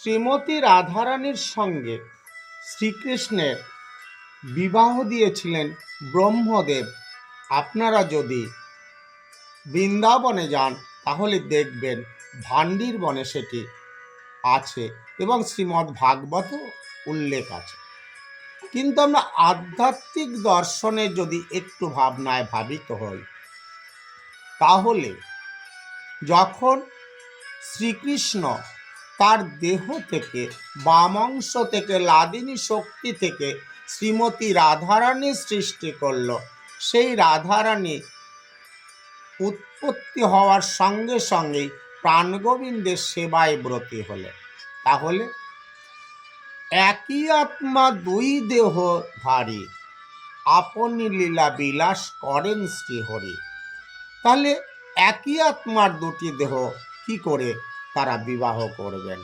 শ্রীমতী রাধারানীর সঙ্গে শ্রীকৃষ্ণের বিবাহ দিয়েছিলেন ব্রহ্মদেব। আপনারা যদি বৃন্দাবনে যান তাহলে দেখবেন ভান্ডির বনে সেটি আছে এবং শ্রীমদ্ ভাগবত উল্লেখ আছে। কিন্তু আমরা আধ্যাত্মিক দর্শনে যদি একটু ভাবনায় ভাবিত হই, তাহলে যখন শ্রীকৃষ্ণ তার দেহ থেকে বামাংশ থেকে লাদিনী শক্তি থেকে শ্রীমতী রাধারানী সৃষ্টি করল, সেই রাধারানী উৎপত্তি হওয়ার সঙ্গে সঙ্গেই প্রাণগোবিন্দের সেবায় ব্রতী হলেন। তাহলে একই আত্মা দুই দেহধারী, আপনি লীলা বিলাস করেন শ্রীহরি। তাহলে একই আত্মার দুটি দেহ কি করে তারা বিবাহ করবেন?